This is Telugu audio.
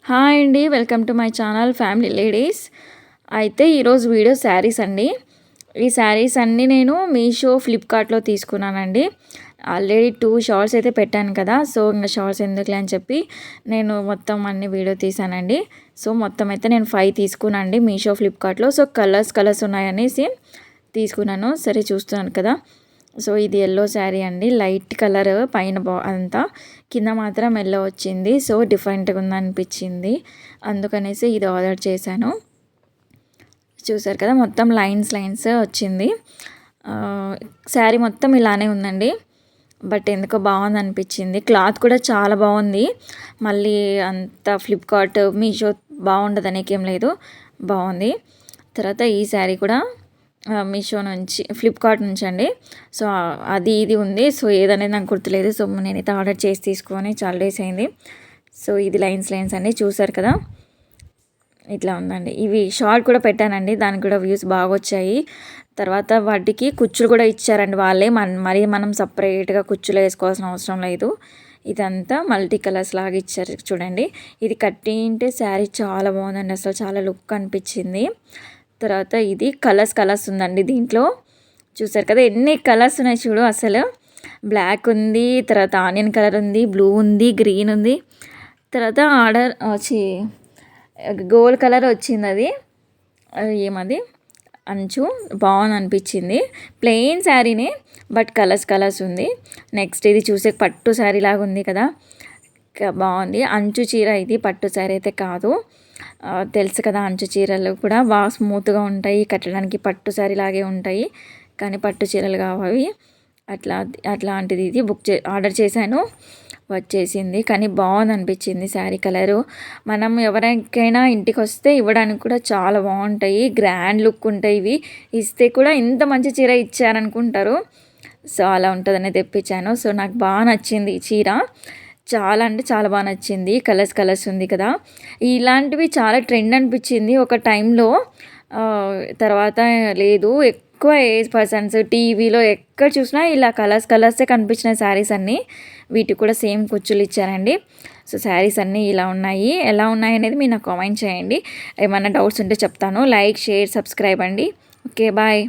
హాయ్ అండి. Welcome to my channel family ladies. అయితే ఈరోజు వీడియో శారీస్ అండి. ఈ శారీస్ అన్నీ నేను మీషో, ఫ్లిప్‌కార్ట్‌లో తీసుకున్నానండి. ఆల్రెడీ 2 షార్ట్స్ అయితే పెట్టాను కదా! సో, ఇంక షార్ట్స్ ఎందుకులే అని చెప్పి నేను మొత్తం అన్ని వీడియో తీశానండి. సో, మొత్తం అయితే నేను 5 తీసుకున్నానండి మీషో, ఫ్లిప్‌కార్ట్‌లో. సో, కలర్స్ ఉన్నాయనేసి తీసుకున్నాను. సరే చూస్తున్నాను కదా! సో, ఇది యెల్లో శారీ అండి. లైట్ కలర్ పైన అంతా. కింద మాత్రం యెల్లో వచ్చింది. సో, డిఫరెంట్‌గా ఉందనిపించింది. అందుకనేసి ఇది ఆర్డర్ చేశాను. చూసారు కదా! మొత్తం లైన్స్ వచ్చింది. శారీ మొత్తం ఇలానే ఉందండి. బట్ ఎందుకో బాగుందనిపించింది. క్లాత్ కూడా చాలా బాగుంది. మళ్ళీ అంత ఫ్లిప్‌కార్ట్, మీషో బాగుండదనేకేం లేదు. బాగుంది. తర్వాత ఈ శారీ కూడా మీషో నుంచి, ఫ్లిప్‌కార్ట్ నుంచండి. సో, అది ఇది ఉంది. సో, ఏదనేది నాకు గుర్తులేదు. సో, నేనైతే ఆర్డర్ చేసి తీసుకొని చాలా డేస్ అయింది. సో, ఇది లైన్స్ అండి. చూసారు కదా! ఇట్లా ఉందండి. ఇవి షార్ట్ కూడా పెట్టానండి. దానికి కూడా వ్యూస్ బాగొచ్చాయి. తర్వాత వాటికి కుచ్చులు కూడా ఇచ్చారండి వాళ్ళే. మరీ మనం సపరేట్‌గా కుచ్చులు వేసుకోవాల్సిన అవసరం లేదు. ఇదంతా మల్టీ కలర్స్ లాగా ఇచ్చారు చూడండి. ఇది కట్టింటే శారీ చాలా బాగుందండి. అసలు చాలా లుక్ అనిపించింది. తర్వాత ఇది కలర్స్ ఉందండి దీంట్లో. చూసారు కదా! ఎన్ని కలర్స్ ఉన్నాయి చూడు అసలు. బ్లాక్ ఉంది, తర్వాత ఆనియన్ కలర్ ఉంది, బ్లూ ఉంది, గ్రీన్ ఉంది. తర్వాత గోల్డ్ కలర్ వచ్చిందది. ఏమది అంచు బాగుందనిపించింది. ప్లెయిన్ శారీనే, బట్ కలర్స్ ఉంది. నెక్స్ట్ ఇది చూసే పట్టు శారీ లాగా ఉంది కదా! బాగుంది. అంచు చీర ఇది, పట్టు శారీ అయితే కాదు. తెలుసు కదా, అంచు చీరలు కూడా బాగా స్మూత్‌గా ఉంటాయి. కట్టడానికి పట్టు శారీ లాగే ఉంటాయి. కానీ పట్టు చీరలు కావవి. అట్లాంటిది ఇది ఆర్డర్ చేశాను. వచ్చేసింది. కానీ బాగుందనిపించింది శారీ కలరు. మనం ఎవరికైనా ఇంటికొస్తే ఇవ్వడానికి కూడా చాలా బాగుంటాయి. గ్రాండ్ లుక్ ఉంటాయి ఇవి. ఇస్తే కూడా ఇంత మంచి చీర ఇచ్చారనుకుంటారు. సో, అలా ఉంటుందనే తెప్పించాను. సో, నాకు బాగా నచ్చింది ఈ చీర. చాలా అంటే చాలా బాగా నచ్చింది. కలర్స్ ఉంది కదా! ఇలాంటివి చాలా ట్రెండ్ అనిపించింది ఒక టైంలో. తర్వాత లేదు. ఎక్కువ ఏజ్ పర్సన్స్ టీవీలో ఎక్కడ చూసినా ఇలా కలర్సే కనిపించినాయి శారీస్ అన్నీ. వీటికి కూడా సేమ్ కుచ్చులు ఇచ్చారండి. సో, శారీస్ అన్నీ ఇలా ఉన్నాయి. ఎలా ఉన్నాయనేది మీరు నాకు కామెంట్ చేయండి. ఏమన్నా డౌట్స్ ఉంటే చెప్తాను. లైక్, షేర్, సబ్స్క్రైబ్ అండి. Okay, bye.